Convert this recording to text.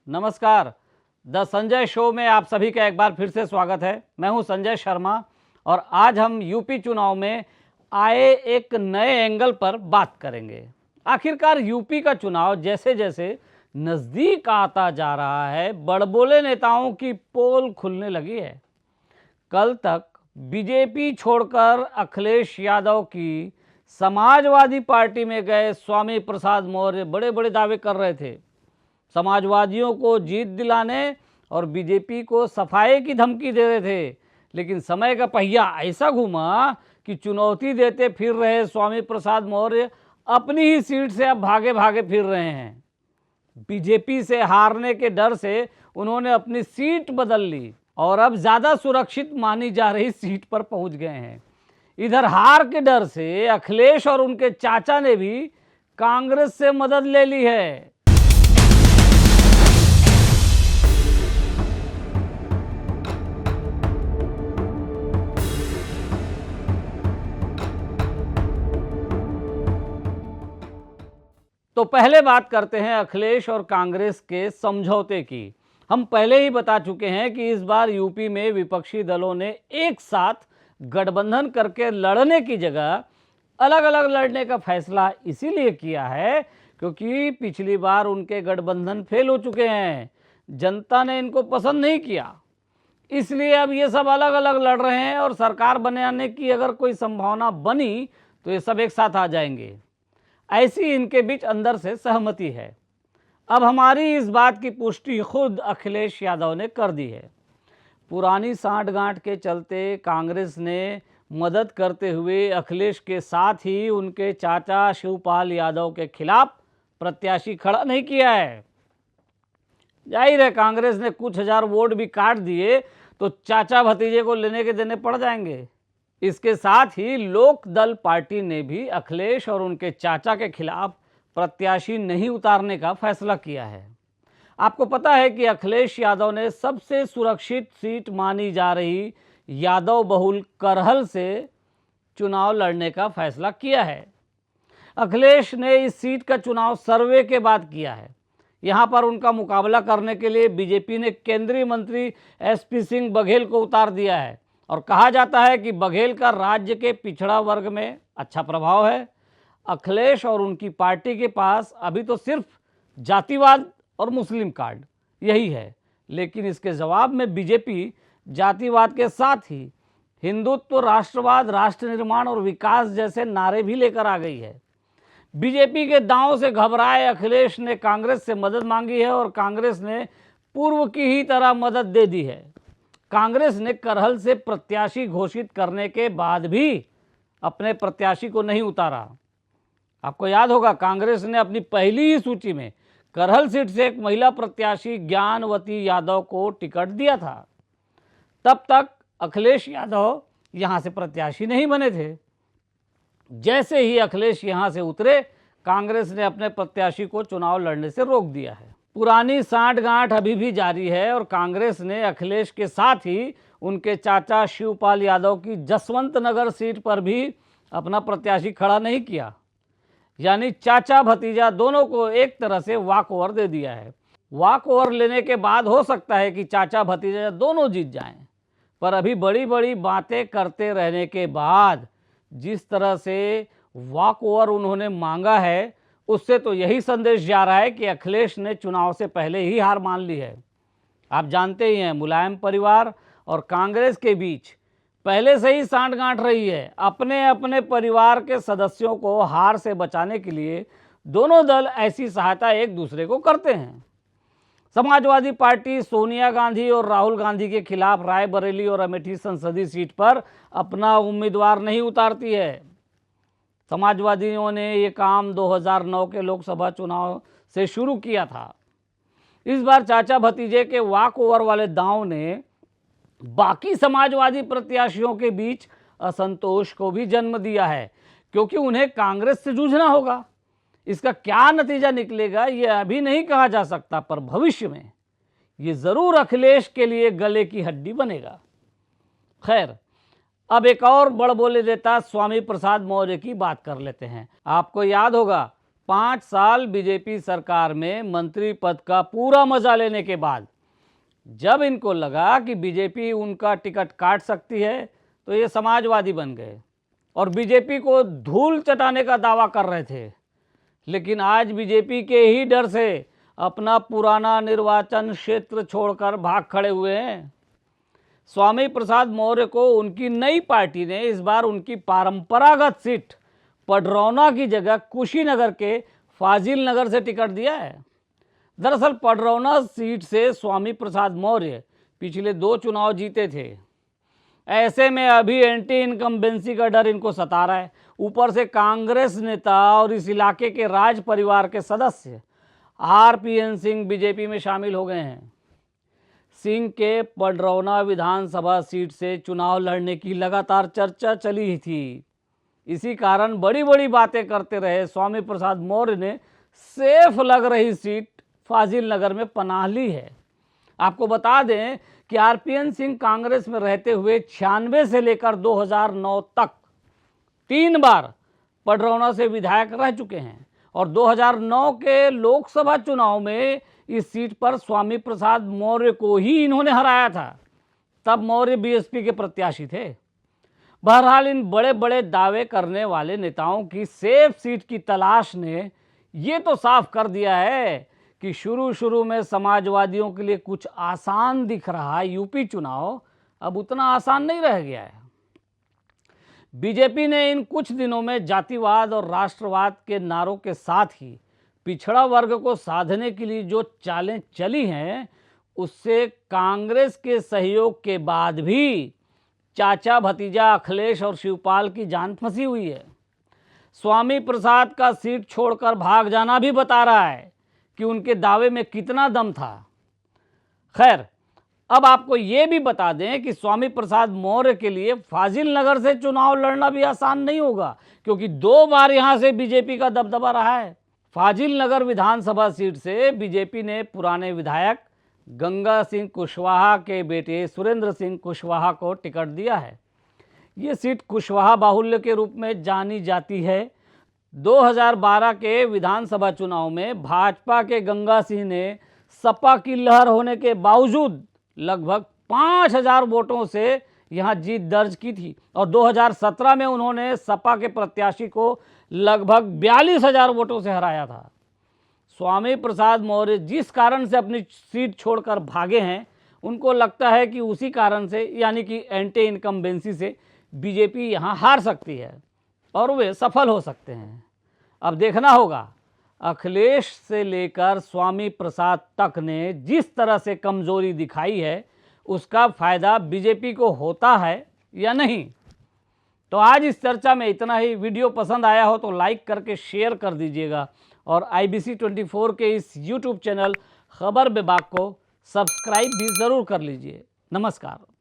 नमस्कार। The Sanjay show में आप सभी का एक बार फिर से स्वागत है। मैं हूं संजय शर्मा और आज हम यूपी चुनाव में आए एक नए एंगल पर बात करेंगे। आखिरकार यूपी का चुनाव जैसे जैसे नज़दीक आता जा रहा है, बड़बोले नेताओं की पोल खुलने लगी है। कल तक बीजेपी छोड़कर अखिलेश यादव की समाजवादी पार्टी में गए स्वामी प्रसाद मौर्य बड़े बड़े दावे कर रहे थे। समाजवादियों को जीत दिलाने और बीजेपी को सफाई की धमकी दे रहे थे, लेकिन समय का पहिया ऐसा घूमा कि चुनौती देते फिर रहे स्वामी प्रसाद मौर्य अपनी ही सीट से अब भागे भागे फिर रहे हैं। बीजेपी से हारने के डर से उन्होंने अपनी सीट बदल ली और अब ज़्यादा सुरक्षित मानी जा रही सीट पर पहुंच गए हैं। इधर हार के डर से अखिलेश और उनके चाचा ने भी कांग्रेस से मदद ले ली है। तो पहले बात करते हैं अखिलेश और कांग्रेस के समझौते की। हम पहले ही बता चुके हैं कि इस बार यूपी में विपक्षी दलों ने एक साथ गठबंधन करके लड़ने की जगह अलग अलग लड़ने का फैसला इसीलिए किया है क्योंकि पिछली बार उनके गठबंधन फेल हो चुके हैं। जनता ने इनको पसंद नहीं किया, इसलिए अब ये सब अलग अलग लड़ रहे हैं और सरकार बनाने की अगर कोई संभावना बनी तो ये सब एक साथ आ जाएंगे। ऐसी इनके बीच अंदर से सहमति है। अब हमारी इस बात की पुष्टि खुद अखिलेश यादव ने कर दी है। पुरानी सांठगांठ के चलते कांग्रेस ने मदद करते हुए अखिलेश के साथ ही उनके चाचा शिवपाल यादव के खिलाफ प्रत्याशी खड़ा नहीं किया है। जाहिर है कांग्रेस ने कुछ हजार वोट भी काट दिए तो चाचा भतीजे को लेने के देने पड़ जाएंगे। इसके साथ ही लोक दल पार्टी ने भी अखिलेश और उनके चाचा के खिलाफ प्रत्याशी नहीं उतारने का फैसला किया है। आपको पता है कि अखिलेश यादव ने सबसे सुरक्षित सीट मानी जा रही यादव बहुल करहल से चुनाव लड़ने का फैसला किया है। अखिलेश ने इस सीट का चुनाव सर्वे के बाद किया है। यहाँ पर उनका मुकाबला करने के लिए बीजेपी ने केंद्रीय मंत्री एसपी सिंह बघेल को उतार दिया है और कहा जाता है कि बघेल का राज्य के पिछड़ा वर्ग में अच्छा प्रभाव है। अखिलेश और उनकी पार्टी के पास अभी तो सिर्फ जातिवाद और मुस्लिम कार्ड यही है, लेकिन इसके जवाब में बीजेपी जातिवाद के साथ ही हिंदुत्व, राष्ट्रवाद, राष्ट्र निर्माण और विकास जैसे नारे भी लेकर आ गई है। बीजेपी के दांव से घबराए अखिलेश ने कांग्रेस से मदद मांगी है और कांग्रेस ने पूर्व की ही तरह मदद दे दी है। कांग्रेस ने करहल से प्रत्याशी घोषित करने के बाद भी अपने प्रत्याशी को नहीं उतारा। आपको याद होगा कांग्रेस ने अपनी पहली ही सूची में करहल सीट से एक महिला प्रत्याशी ज्ञानवती यादव को टिकट दिया था। तब तक अखिलेश यादव यहां से प्रत्याशी नहीं बने थे। जैसे ही अखिलेश यहां से उतरे, कांग्रेस ने अपने प्रत्याशी को चुनाव लड़ने से रोक दिया है। पुरानी सांठगांठ अभी भी जारी है और कांग्रेस ने अखिलेश के साथ ही उनके चाचा शिवपाल यादव की जसवंत नगर सीट पर भी अपना प्रत्याशी खड़ा नहीं किया। यानी चाचा भतीजा दोनों को एक तरह से वॉक ओवर दे दिया है। वॉक ओवर लेने के बाद हो सकता है कि चाचा भतीजा दोनों जीत जाएं, पर अभी बड़ी बड़ी बातें करते रहने के बाद जिस तरह से वॉक ओवर उन्होंने मांगा है, उससे तो यही संदेश जा रहा है कि अखिलेश ने चुनाव से पहले ही हार मान ली है। आप जानते ही हैं मुलायम परिवार और कांग्रेस के बीच पहले से ही सांठगांठ रही है। अपने अपने परिवार के सदस्यों को हार से बचाने के लिए दोनों दल ऐसी सहायता एक दूसरे को करते हैं। समाजवादी पार्टी सोनिया गांधी और राहुल गांधी के खिलाफ रायबरेली और अमेठी संसदीय सीट पर अपना उम्मीदवार नहीं उतारती है। समाजवादियों ने ये काम 2009 के लोकसभा चुनाव से शुरू किया था। इस बार चाचा भतीजे के वॉक ओवर वाले दांव ने बाकी समाजवादी प्रत्याशियों के बीच असंतोष को भी जन्म दिया है, क्योंकि उन्हें कांग्रेस से जूझना होगा। इसका क्या नतीजा निकलेगा ये अभी नहीं कहा जा सकता, पर भविष्य में ये जरूर अखिलेश के लिए गले की हड्डी बनेगा। खैर, अब एक और बड़बोले नेता स्वामी प्रसाद मौर्य की बात कर लेते हैं। आपको याद होगा 5 साल बीजेपी सरकार में मंत्री पद का पूरा मजा लेने के बाद जब इनको लगा कि बीजेपी उनका टिकट काट सकती है तो ये समाजवादी बन गए और बीजेपी को धूल चटाने का दावा कर रहे थे। लेकिन आज बीजेपी के ही डर से अपना पुराना निर्वाचन क्षेत्र छोड़कर भाग खड़े हुए हैं। स्वामी प्रसाद मौर्य को उनकी नई पार्टी ने इस बार उनकी परंपरागत सीट पडरौना की जगह कुशीनगर के फाजिल नगर से टिकट दिया है। दरअसल पडरौना सीट से स्वामी प्रसाद मौर्य पिछले 2 चुनाव जीते थे। ऐसे में अभी एंटी इनकम्बेंसी का डर इनको सता रहा है। ऊपर से कांग्रेस नेता और इस इलाके के राज परिवार के सदस्य आरपीएन सिंह बीजेपी में शामिल हो गए हैं। सिंह के पडरौना विधानसभा सीट से चुनाव लड़ने की लगातार चर्चा चली ही थी। इसी कारण बड़ी बड़ी बातें करते रहे स्वामी प्रसाद मौर्य ने सेफ लग रही सीट फाजिल नगर में पनाह ली है। आपको बता दें कि आरपीएन सिंह कांग्रेस में रहते हुए 96 से लेकर 2009 तक 3 बार पडरौना से विधायक रह चुके हैं और 2009 के लोकसभा चुनाव में इस सीट पर स्वामी प्रसाद मौर्य को ही इन्होंने हराया था। तब मौर्य बीएसपी के प्रत्याशी थे। बहरहाल इन बड़े बड़े दावे करने वाले नेताओं की सेफ सीट की तलाश ने ये तो साफ कर दिया है कि शुरू में समाजवादियों के लिए कुछ आसान दिख रहा यूपी चुनाव अब उतना आसान नहीं रह गया है। बीजेपी ने इन कुछ दिनों में जातिवाद और राष्ट्रवाद के नारों के साथ ही पिछड़ा वर्ग को साधने के लिए जो चालें चली हैं उससे कांग्रेस के सहयोग के बाद भी चाचा भतीजा अखिलेश और शिवपाल की जान फंसी हुई है। स्वामी प्रसाद का सीट छोड़कर भाग जाना भी बता रहा है कि उनके दावे में कितना दम था। खैर, अब आपको ये भी बता दें कि स्वामी प्रसाद मौर्य के लिए फाजिल नगर से चुनाव लड़ना भी आसान नहीं होगा, क्योंकि 2 बार यहां से बीजेपी का दबदबा रहा है। फाजिल नगर विधानसभा सीट से बीजेपी ने पुराने विधायक गंगा सिंह कुशवाहा के बेटे सुरेंद्र सिंह कुशवाहा को टिकट दिया है। ये सीट कुशवाहा बाहुल्य के रूप में जानी जाती है। 2012 के विधानसभा चुनाव में भाजपा के गंगा सिंह ने सपा की लहर होने के बावजूद लगभग 5000 वोटों से यहां जीत दर्ज की थी और 2017 में उन्होंने सपा के प्रत्याशी को लगभग 42000 वोटों से हराया था। स्वामी प्रसाद मौर्य जिस कारण से अपनी सीट छोड़कर भागे हैं, उनको लगता है कि उसी कारण से, यानी कि एंटी इनकम्बेंसी से बीजेपी यहां हार सकती है और वे सफल हो सकते हैं। अब देखना होगा अखिलेश से लेकर स्वामी प्रसाद तक ने जिस तरह से कमजोरी दिखाई है उसका फायदा बीजेपी को होता है या नहीं। तो आज इस चर्चा में इतना ही। वीडियो पसंद आया हो तो लाइक करके शेयर कर दीजिएगा और IBC 24 के इस YouTube चैनल खबर विभाग को सब्सक्राइब भी ज़रूर कर लीजिए। नमस्कार।